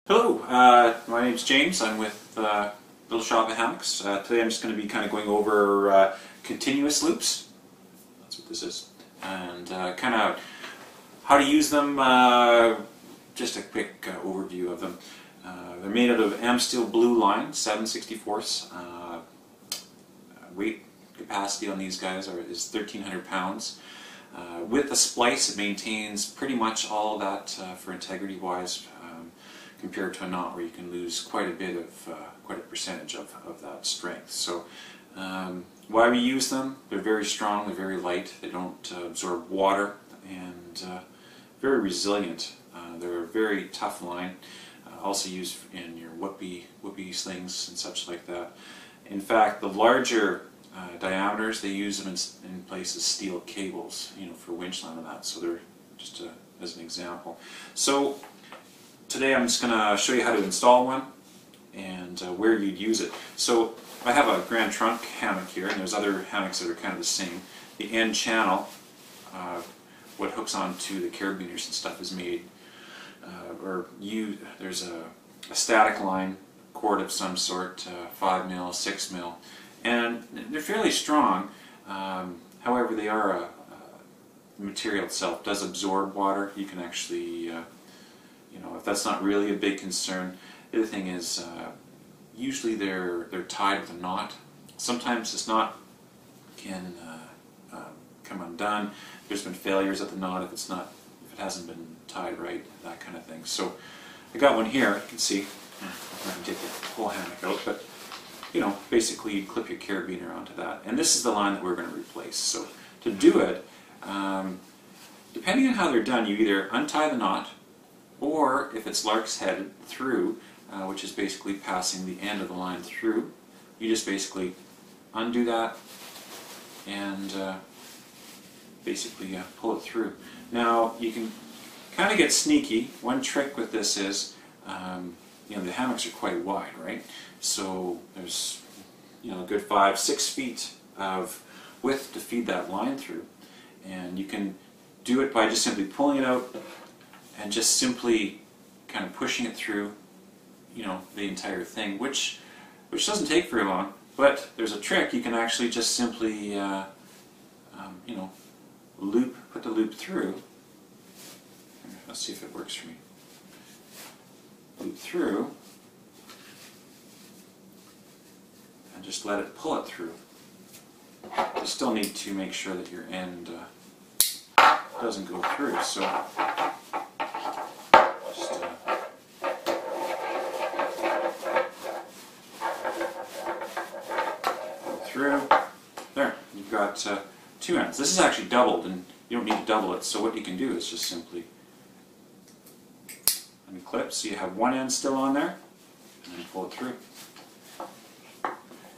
Hello, my name's James. I'm with Little Shop of Hammocks. Today I'm just going to be kind of going over continuous loops. That's what this is. And kind of how to use them, just a quick overview of them. They're made out of Amsteel blue line, 7/64. Weight capacity on these guys is 1,300 pounds. With a splice, it maintains pretty much all of that for integrity-wise, compared to a knot where you can lose quite a percentage of that strength. So why we use them? They're very strong, they're very light, they don't absorb water, and very resilient. They're a very tough line, also used in your whoopee slings and such like that. In fact, the larger diameters, they use them in place of steel cables, for winch line and that. So they're just as an example. So today I'm just going to show you how to install one and where you'd use it. So I have a Grand Trunk hammock here, and there's other hammocks that are kind of the same. The end channel, what hooks onto the carabiners and stuff, is made, there's a static line cord of some sort, 5 mil, 6 mil, and they're fairly strong. However, they are the material itself does absorb water. You can actually if that's not really a big concern. The other thing is, usually they're tied with a knot. Sometimes this knot can come undone. There's been failures at the knot if it hasn't been tied right, that kind of thing. So I got one here. You can see. I can take the whole hammock out, but basically you clip your carabiner onto that, and this is the line that we're going to replace. So to do it, depending on how they're done, you either untie the knot, or if it's lark's headed through, which is basically passing the end of the line through, you just basically undo that and basically pull it through. Now you can kind of get sneaky. One trick with this is, the hammocks are quite wide, right? So there's a good 5-6 feet of width to feed that line through, and you can do it by just simply pulling it out and just simply kind of pushing it through, the entire thing, which doesn't take very long. But there's a trick. You can actually just simply, put the loop through. Let's see if it works for me. Loop through, and just let it pull it through. You still need to make sure that your end doesn't go through. So through. There, you've got two ends. This is actually doubled, and you don't need to double it, so what you can do is just simply unclip, so you have one end still on there, and then pull it through.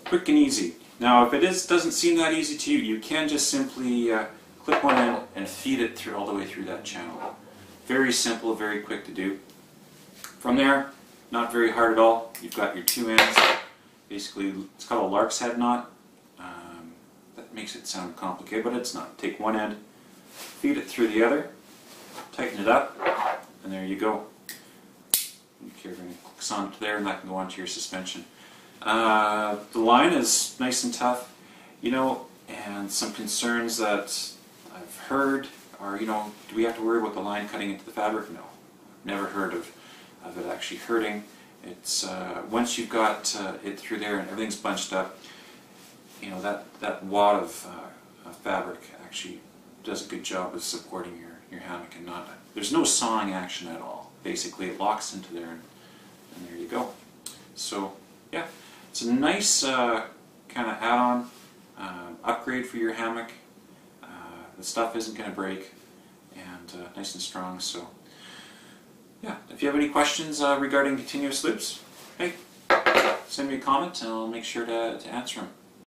Quick and easy. Now if it doesn't seem that easy to you, you can just simply clip one end and feed it through all the way through that channel. Very simple, very quick to do. From there, not very hard at all. You've got your two ends. Basically, it's called a lark's head knot. That makes it sound complicated, but it's not. Take one end, feed it through the other, tighten it up, and there you go. You're going to click onto there, and that can go onto your suspension. The line is nice and tough, and some concerns that I've heard are, do we have to worry about the line cutting into the fabric? No. Never heard of it actually hurting. It's once you've got it through there and everything's bunched up, that wad of fabric actually does a good job of supporting your hammock, and there's no sawing action at all. Basically, it locks into there, and there you go. So yeah, it's a nice kind of add-on upgrade for your hammock. The stuff isn't going to break, and nice and strong. So yeah, if you have any questions regarding continuous loops, hey, send me a comment and I'll make sure to answer them.